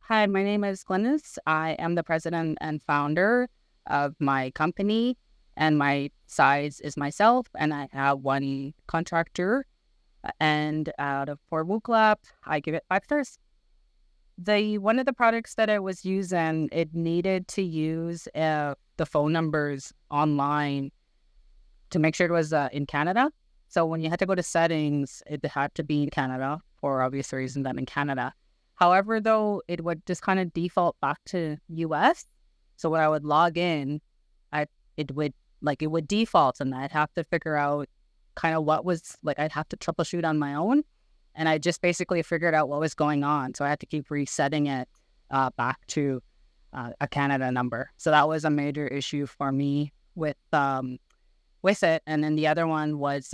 Hi, my name is Glynis. I am the president and founder of my company, and my size is myself, and I have one contractor. And out of for Wooclap, I give it 5 stars. The one of the products that I was using, it needed to use the phone numbers online to make sure it was in Canada. So when you had to go to settings, it had to be in Canada for obvious reasons. I'm in Canada. However, though, it would just kind of default back to US. So when I would log in, I it would default, and I'd have to figure out kind of what was like. I'd have to troubleshoot on my own, and I just basically figured out what was going on. So I had to keep resetting it back to a Canada number. So that was a major issue for me with it. And then the other one was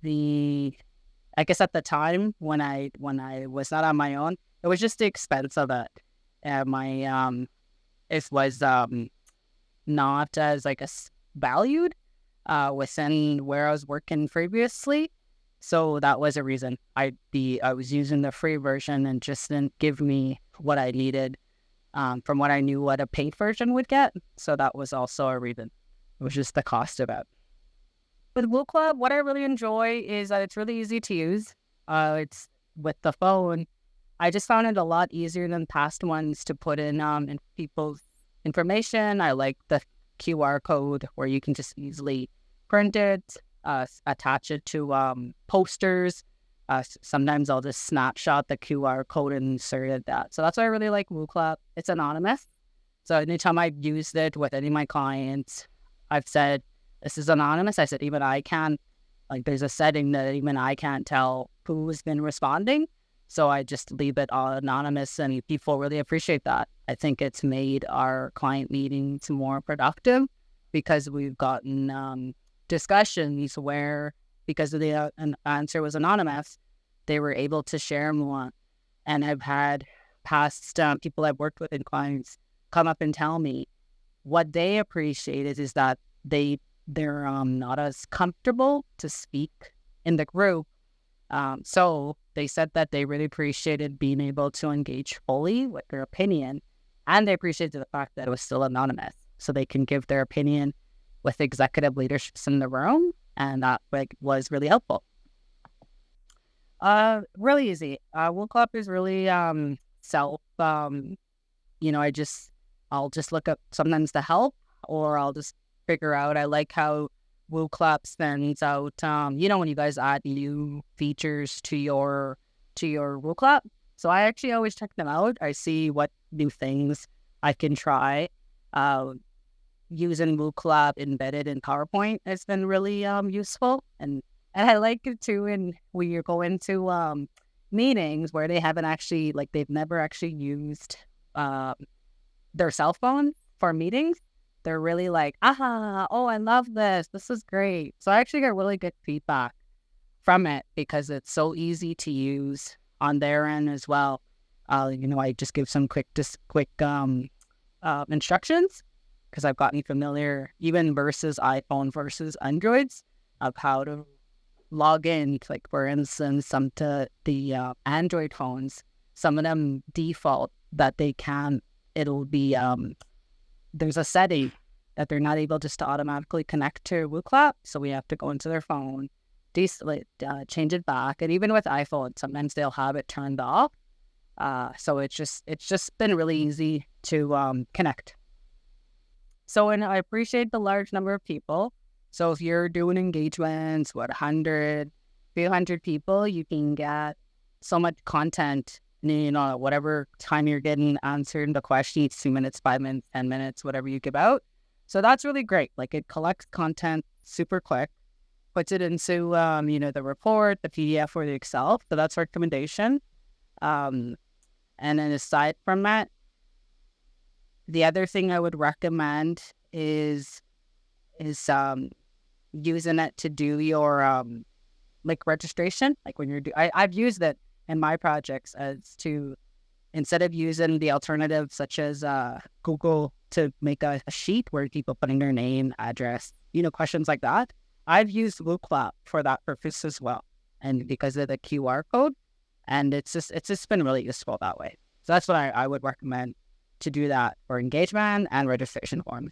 the I guess at the time when I was not on my own, it was just the expense of it. My it was not as valued within where I was working previously. So that was a reason. I was using the free version and just didn't give me what I needed from what I knew what a paid version would get. So that was also a reason. It was just the cost of it. With Wooclap, what I really enjoy is that it's really easy to use. It's with the phone. I just found it a lot easier than past ones to put in people's information. I like the QR code where you can just easily print it, attach it to posters. Sometimes I'll just snapshot the QR code and insert that. So that's why I really like Wooclap. It's anonymous. So anytime I've used it with any of my clients, I've said, this is anonymous. I said, even I can't, there's a setting that even I can't tell who's been responding. So I just leave it all anonymous, and people really appreciate that. I think it's made our client meetings more productive because we've gotten discussions where, because the answer was anonymous, they were able to share more. And I've had past people I've worked with and clients come up and tell me what they appreciate is that they're not as comfortable to speak in the group. So they said that they really appreciated being able to engage fully with their opinion, and they appreciated the fact that it was still anonymous, so they can give their opinion with executive leaderships in the room, and that was really helpful. Really easy. Wooclap is really self. I'll just look up sometimes the help, or I'll just figure out. I like how Wooclap sends out, when you guys add new features to your Wooclap. So I actually always check them out. I see what new things I can try. Using Wooclap embedded in PowerPoint has been really useful, and I like it too. And when you go into meetings where they haven't actually, they've never actually used their cell phone for meetings, they're really like, oh, I love this. This is great. So I actually get really good feedback from it because it's so easy to use on their end as well. I just give some quick instructions because I've gotten familiar, even versus iPhone versus Androids, of how to log in. Like, for instance, some to the Android phones, some of them default that they can. It'll be there's a setting that they're not able just to automatically connect to Wooclap, so we have to go into their phone, change it back. And even with iPhone, sometimes they'll have it turned off. So it's just been really easy to connect. So, and I appreciate the large number of people. So if you're doing engagements with 100, 300 people, you can get so much content. Whatever time you're getting answered the question, 2 minutes, 5 minutes, 10 minutes, whatever you give out. So that's really great. It collects content super quick, puts it into, the report, the PDF, or the Excel. So that's recommendation. And then aside from that, the other thing I would recommend is using it to do your, registration. When you're I've used it in my projects as to, instead of using the alternative such as Google to make a sheet where people putting their name, address, questions like that, I've used Wooclap for that purpose as well. And because of the QR code, and it's just been really useful that way. So that's what I would recommend to do that for engagement and registration forms.